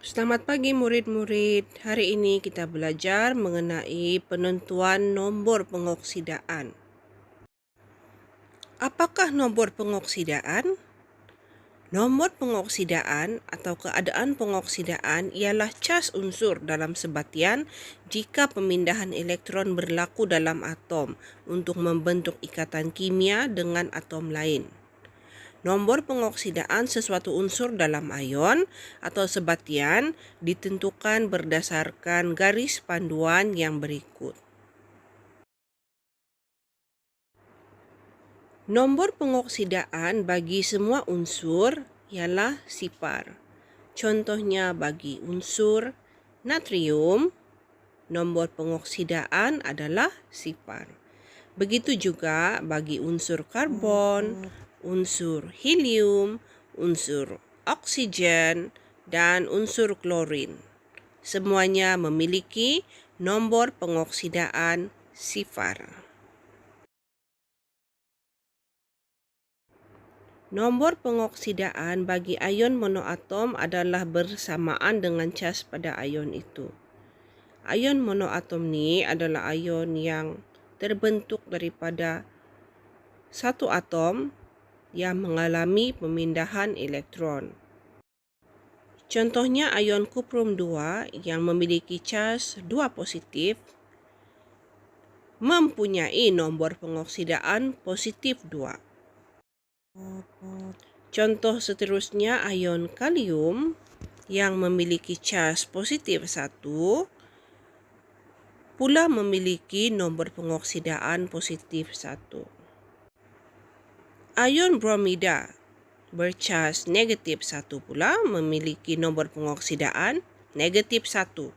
Selamat pagi murid-murid. Hari ini kita belajar mengenai penentuan nombor pengoksidaan. Apakah nombor pengoksidaan? Nomor pengoksidaan atau keadaan pengoksidaan ialah cas unsur dalam sebatian jika pemindahan elektron berlaku dalam atom untuk membentuk ikatan kimia dengan atom lain. Nombor pengoksidaan sesuatu unsur dalam ion atau sebatian ditentukan berdasarkan garis panduan yang berikut. Nombor pengoksidaan bagi semua unsur ialah sifar. Contohnya bagi unsur natrium, nombor pengoksidaan adalah sifar. Begitu juga bagi unsur karbon, unsur helium, unsur oksigen, dan unsur klorin. Semuanya memiliki nombor pengoksidaan sifar. Nombor pengoksidaan bagi ion monoatom adalah bersamaan dengan cas pada ion itu. Ion monoatom ni adalah ion yang terbentuk daripada satu atom yang mengalami pemindahan elektron. Contohnya ion kuprum 2 yang memiliki cas 2 positif mempunyai nombor pengoksidaan positif 2. Contoh seterusnya ion kalium yang memiliki cas positif 1 pula memiliki nombor pengoksidaan positif 1. Ion bromida bercas negatif 1 pula memiliki nombor pengoksidaan negatif 1.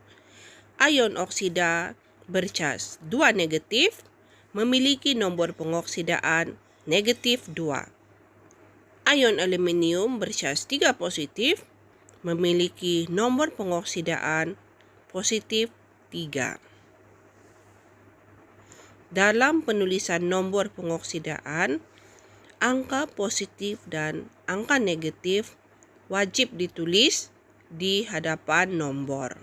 Ion oksida bercas 2 negatif memiliki nombor pengoksidaan negatif 2. Ion aluminium bercas 3 positif memiliki nombor pengoksidaan positif 3. Dalam penulisan nombor pengoksidaan, angka positif dan angka negatif wajib ditulis di hadapan nombor.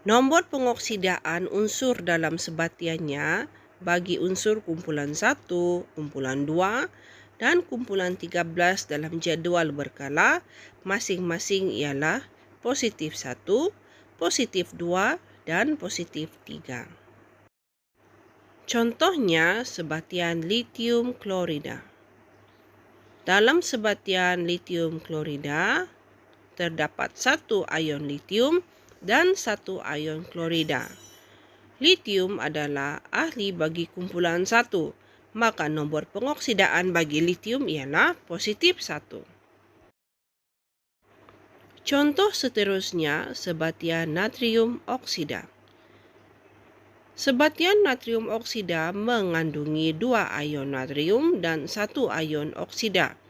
Nombor pengoksidaan unsur dalam sebatiannya bagi unsur kumpulan 1, kumpulan 2, dan kumpulan 13 dalam jadual berkala masing-masing ialah positif 1, positif 2, dan positif 3. Contohnya sebatian litium klorida. Dalam sebatian litium klorida terdapat satu ion litium dan satu ion klorida. Litium adalah ahli bagi kumpulan 1, maka nombor pengoksidaan bagi litium ialah positif 1. Contoh seterusnya sebatian natrium oksida. Sebatian natrium oksida mengandungi 2 ion natrium dan 1 ion oksida.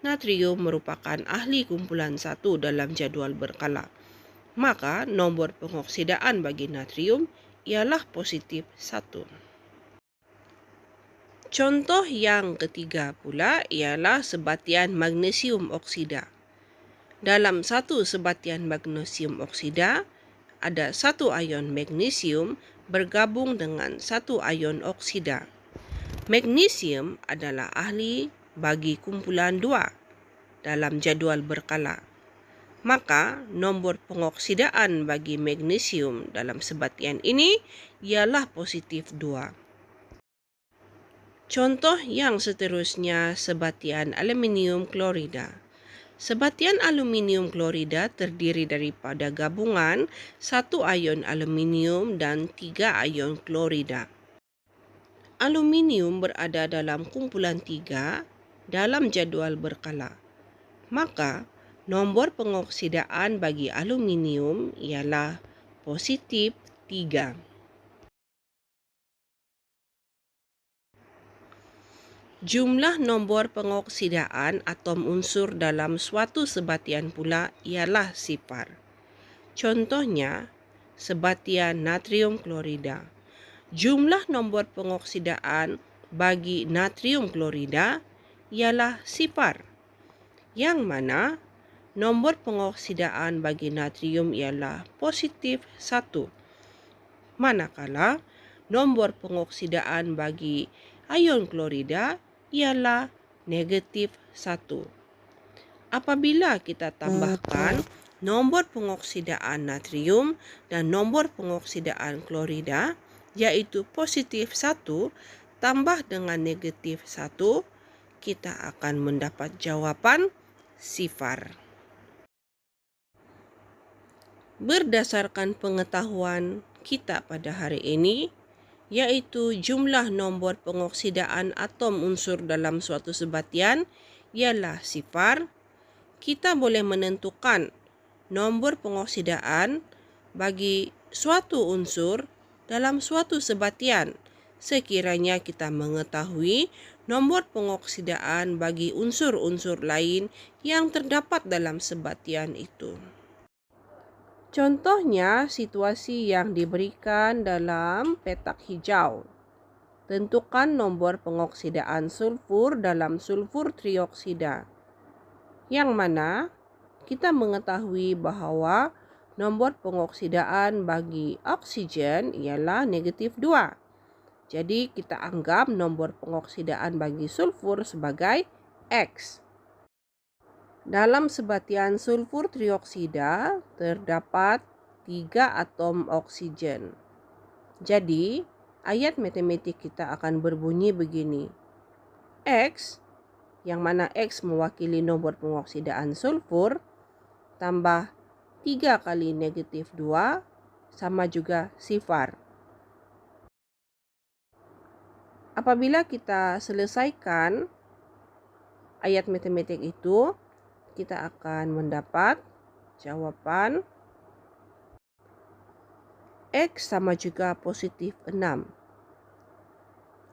Natrium merupakan ahli kumpulan 1 dalam jadual berkala. Maka nombor pengoksidaan bagi natrium ialah positif 1. Contoh yang ketiga pula ialah sebatian magnesium oksida. Dalam satu sebatian magnesium oksida, ada satu ion magnesium bergabung dengan satu ion oksida. Magnesium adalah ahli bagi kumpulan 2 dalam jadual berkala. Maka nombor pengoksidaan bagi magnesium dalam sebatian ini ialah positif 2. Contoh yang seterusnya sebatian aluminium klorida. Sebatian aluminium klorida terdiri daripada gabungan 1 ion aluminium dan 3 ion klorida. Aluminium berada dalam kumpulan 3 dalam jadual berkala. Maka nombor pengoksidaan bagi aluminium ialah positif 3. Jumlah nombor pengoksidaan atom unsur dalam suatu sebatian pula ialah sifar. Contohnya, sebatian natrium klorida. Jumlah nombor pengoksidaan bagi natrium klorida ialah sifar. yang mana nomor pengoksidaan bagi natrium ialah positif 1. Manakala nomor pengoksidaan bagi ion klorida ialah negatif 1. Apabila kita tambahkan nomor pengoksidaan natrium dan nomor pengoksidaan klorida, yaitu positif 1 tambah dengan negatif 1, kita akan mendapat jawapan sifar. Berdasarkan pengetahuan kita pada hari ini, yaitu jumlah nombor pengoksidaan atom unsur dalam suatu sebatian ialah sifar, kita boleh menentukan nombor pengoksidaan bagi suatu unsur dalam suatu sebatian sekiranya kita mengetahui nomor pengoksidaan bagi unsur-unsur lain yang terdapat dalam sebatian itu. Contohnya situasi yang diberikan dalam petak hijau. Tentukan nomor pengoksidaan sulfur dalam sulfur trioksida. Yang mana kita mengetahui bahwa nomor pengoksidaan bagi oksigen ialah negatif 2. Jadi kita anggap nomor pengoksidaan bagi sulfur sebagai X. Dalam sebatian sulfur trioksida terdapat 3 atom oksigen. Jadi, ayat matematik kita akan berbunyi begini. X, yang mana X mewakili nomor pengoksidaan sulfur, tambah 3 kali negatif 2, sama juga sifar. Apabila kita selesaikan ayat matematik itu, kita akan mendapat jawapan X sama juga positif 6.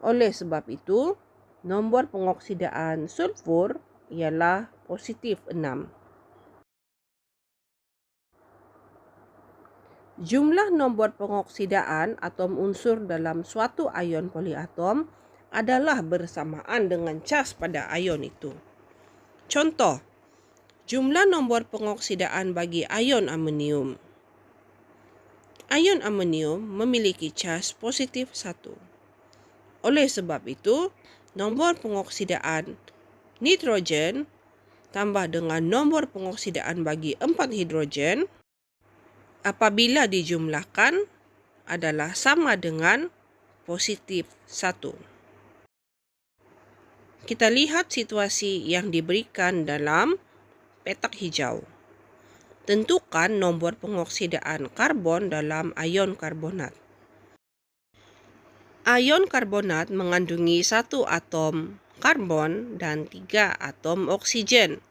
Oleh sebab itu, nomor pengoksidaan sulfur ialah positif 6. Jumlah nomor pengoksidaan atom unsur dalam suatu ion poliatom adalah bersamaan dengan cas pada ion itu. Contoh, jumlah nomor pengoksidaan bagi ion amonium. Ion amonium memiliki cas positif 1. Oleh sebab itu, nomor pengoksidaan nitrogen tambah dengan nomor pengoksidaan bagi 4 hidrogen apabila dijumlahkan adalah sama dengan positif 1. Kita lihat situasi yang diberikan dalam petak hijau. Tentukan nomor pengoksidaan karbon dalam ion karbonat. Ion karbonat mengandungi 1 atom karbon dan 3 atom oksigen,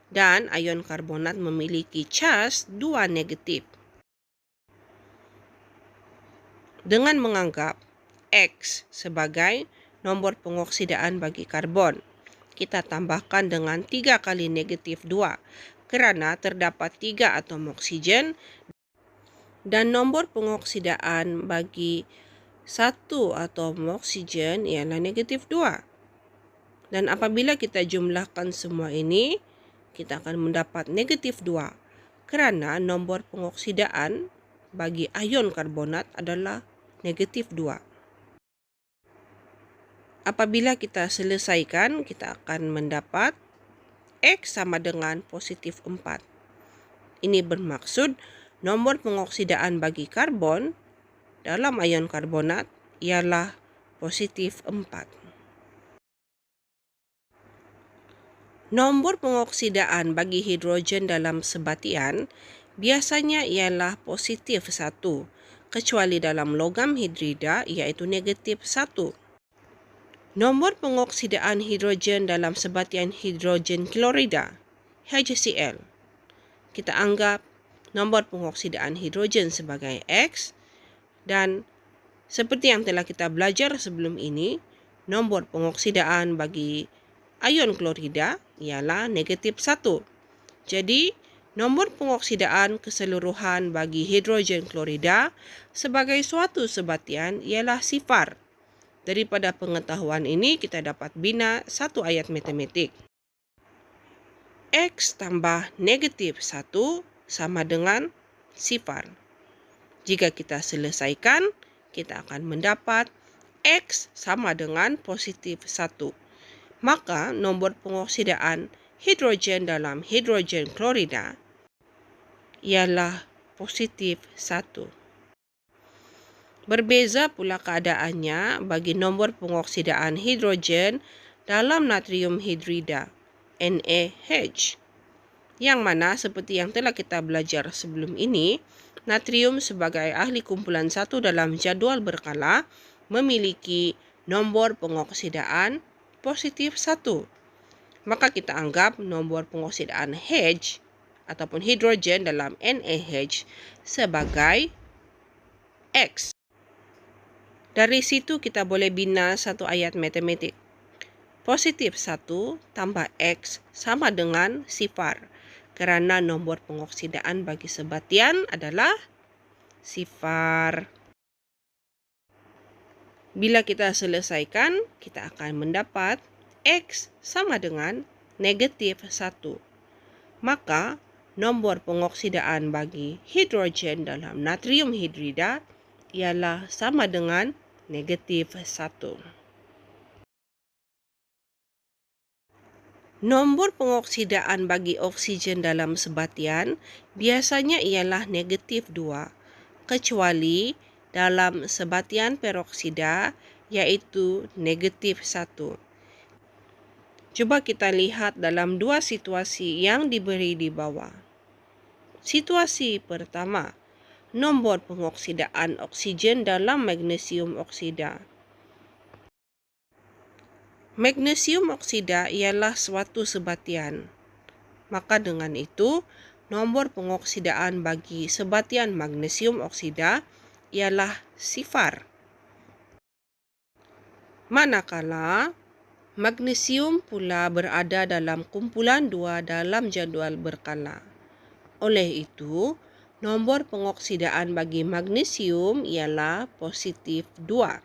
dan ion karbonat memiliki cas 2 negatif. Dengan menganggap X sebagai nomor pengoksidaan bagi karbon, kita tambahkan dengan 3 kali negatif 2 kerana terdapat 3 atom oksigen, dan nomor pengoksidaan bagi 1 atom oksigen ialah negatif 2. Dan apabila kita jumlahkan semua ini, kita akan mendapat negatif 2 kerana nomor pengoksidaan bagi ion karbonat adalah negatif 2. Apabila kita selesaikan, kita akan mendapat X sama dengan positif 4. Ini bermaksud nomor pengoksidaan bagi karbon dalam ion karbonat ialah positif 4. Nomor pengoksidaan bagi hidrogen dalam sebatian biasanya ialah positif 1, kecuali dalam logam hidrida iaitu negatif 1. Nomor pengoksidaan hidrogen dalam sebatian hidrogen klorida, HCl. Kita anggap nomor pengoksidaan hidrogen sebagai X, dan seperti yang telah kita belajar sebelum ini, nomor pengoksidaan bagi ion klorida ialah negatif 1. Jadi, nomor pengoksidaan keseluruhan bagi hidrogen klorida sebagai suatu sebatian ialah sifar. Daripada pengetahuan ini, kita dapat bina satu ayat matematik. X tambah negatif 1 sama dengan sifar. Jika kita selesaikan, kita akan mendapat X sama dengan positif 1. Maka nombor pengoksidaan hidrogen dalam hidrogen klorida ialah positif 1. Berbeza pula keadaannya bagi nombor pengoksidaan hidrogen dalam natrium hidrida, NaH. Yang mana seperti yang telah kita belajar sebelum ini, natrium sebagai ahli kumpulan 1 dalam jadual berkala memiliki nombor pengoksidaan positif 1. Maka kita anggap nombor pengoksidaan H ataupun hidrogen dalam NaH sebagai X. Dari situ kita boleh bina satu ayat matematik. Positif 1 tambah X sama dengan sifar. Kerana nombor pengoksidaan bagi sebatian adalah sifar. Bila kita selesaikan, kita akan mendapat X sama dengan negatif 1. Maka nombor pengoksidaan bagi hidrogen dalam natrium hidrida ialah sama dengan negatif 1. Nombor pengoksidaan bagi oksigen dalam sebatian biasanya ialah negatif 2, kecuali dalam sebatian peroksida iaitu negatif 1. Cuba kita lihat dalam dua situasi yang diberi di bawah. Situasi pertama, nombor pengoksidaan oksigen dalam magnesium oksida. Magnesium oksida ialah suatu sebatian. Maka dengan itu, nombor pengoksidaan bagi sebatian magnesium oksida ialah sifar. Manakala magnesium pula berada dalam kumpulan 2 dalam jadual berkala. Oleh itu, nombor pengoksidaan bagi magnesium ialah positif 2.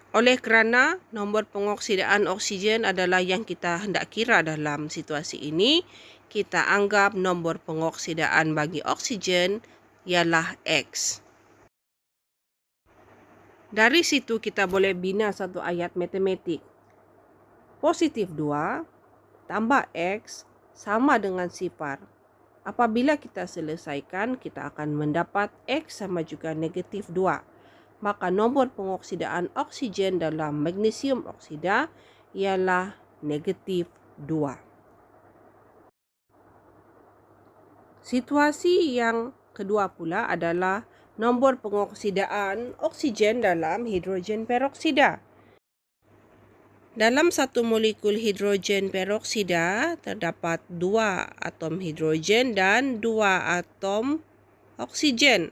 Oleh kerana nombor pengoksidaan oksigen adalah yang kita hendak kira dalam situasi ini, kita anggap nombor pengoksidaan bagi oksigen ialah X. Dari situ kita boleh bina satu ayat matematik. Positif 2 tambah X sama dengan sifar. Apabila kita selesaikan, kita akan mendapat X sama juga negatif 2. Maka nombor pengoksidaan oksigen dalam magnesium oksida ialah negatif 2. Situasi yang kedua pula adalah nombor pengoksidaan oksigen dalam hidrogen peroksida. Dalam satu molekul hidrogen peroksida terdapat 2 atom hidrogen dan 2 atom oksigen.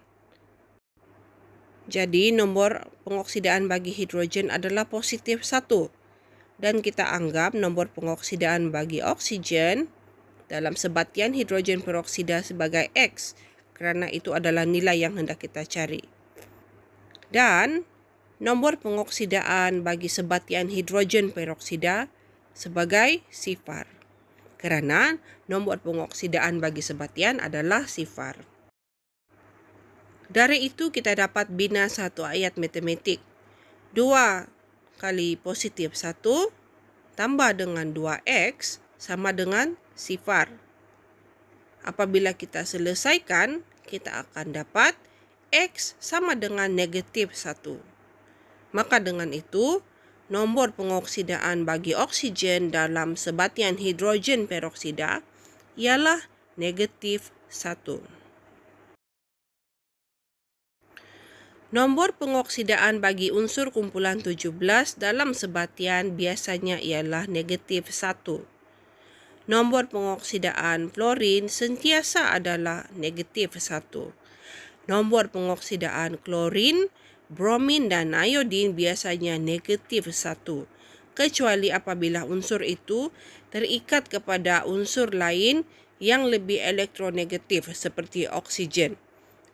Jadi nombor pengoksidaan bagi hidrogen adalah positif 1. Dan kita anggap nombor pengoksidaan bagi oksigen dalam sebatian hidrogen peroksida sebagai X. Kerana itu adalah nilai yang hendak kita cari. Dan nombor pengoksidaan bagi sebatian hidrogen peroksida sebagai sifar. Kerana nombor pengoksidaan bagi sebatian adalah sifar. Dari itu kita dapat bina satu ayat matematik. 2 kali positif 1 tambah dengan 2X sama dengan sifar. Apabila kita selesaikan, kita akan dapat X sama dengan negatif 1. Maka dengan itu, nombor pengoksidaan bagi oksigen dalam sebatian hidrogen peroksida ialah negatif 1. Nombor pengoksidaan bagi unsur kumpulan 17 dalam sebatian biasanya ialah negatif 1. Nombor pengoksidaan fluorin sentiasa adalah negatif 1. Nombor pengoksidaan klorin, bromin dan iodin biasanya negatif 1. Kecuali apabila unsur itu terikat kepada unsur lain yang lebih elektronegatif seperti oksigen.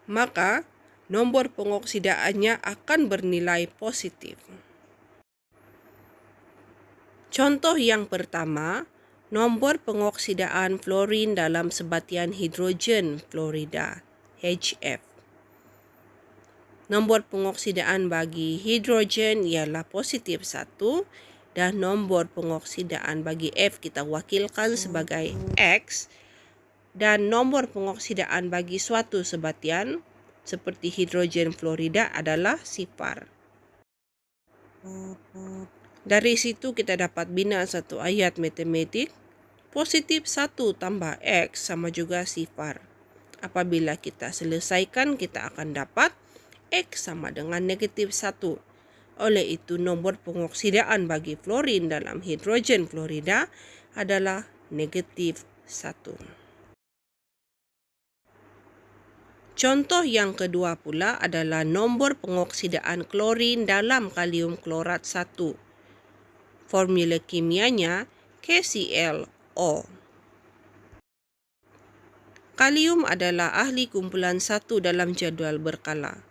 Maka nombor pengoksidaannya akan bernilai positif. Contoh yang pertama, Nombor pengoksidaan fluorin dalam sebatian hidrogen fluorida, HF. Nombor pengoksidaan bagi hidrogen ialah positif 1 dan nombor pengoksidaan bagi F kita wakilkan sebagai X dan nombor pengoksidaan bagi suatu sebatian seperti hidrogen fluorida adalah sifar. Dari situ kita dapat bina satu ayat matematik. Positif 1 tambah X sama juga sifar. Apabila kita selesaikan, kita akan dapat X sama dengan negatif 1. Oleh itu, nombor pengoksidaan bagi fluorin dalam hidrogen fluorida adalah negatif 1. Contoh yang kedua pula adalah nombor pengoksidaan klorin dalam kalium klorat 1. Formula kimianya KClO. Kalium adalah ahli kumpulan 1 dalam jadual berkala.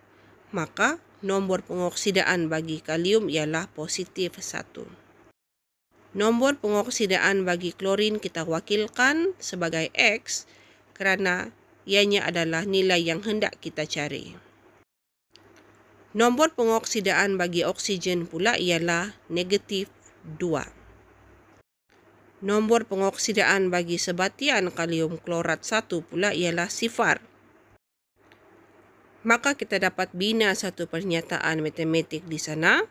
Maka, nombor pengoksidaan bagi kalium ialah positif 1. Nombor pengoksidaan bagi klorin kita wakilkan sebagai X kerana ianya adalah nilai yang hendak kita cari. Nombor pengoksidaan bagi oksigen pula ialah negatif 2. Nombor pengoksidaan bagi sebatian kalium klorat 1 pula ialah sifar. Maka kita dapat bina satu pernyataan matematik di sana.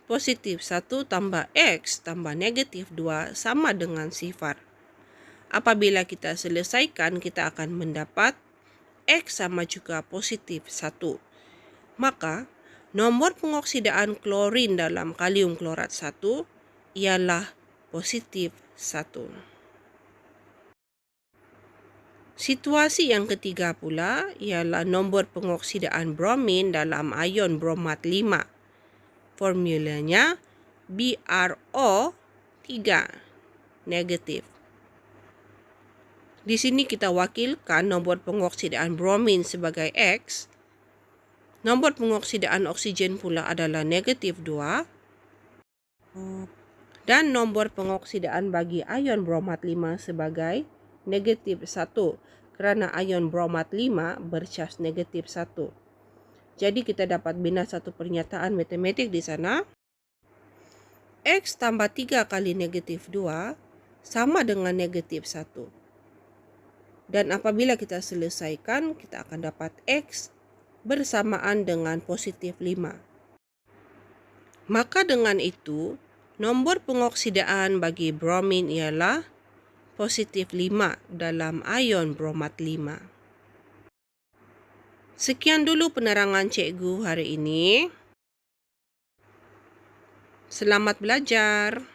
Positif 1 tambah X tambah negatif 2 sama dengan sifar. Apabila kita selesaikan, kita akan mendapat X sama juga positif 1. Maka, nombor pengoksidaan klorin dalam kalium klorat 1 ialah positif 1. Situasi yang ketiga pula ialah nombor pengoksidaan bromin dalam ion bromat 5. Formulanya BrO3 negatif. Di sini kita wakilkan nombor pengoksidaan bromin sebagai X. Nombor pengoksidaan oksigen pula adalah negatif 2. Dan nombor pengoksidaan bagi ion bromat 5 sebagai negatif 1. Kerana ion bromat 5 bercas negatif 1. Jadi kita dapat bina satu pernyataan matematik di sana. X tambah 3 kali negatif 2 sama dengan negatif 1. Dan apabila kita selesaikan, kita akan dapat X bersamaan dengan positif 5. Maka dengan itu, nombor pengoksidaan bagi bromin ialah positif 5 dalam ion bromat 5. Sekian dulu penerangan cikgu hari ini. Selamat belajar.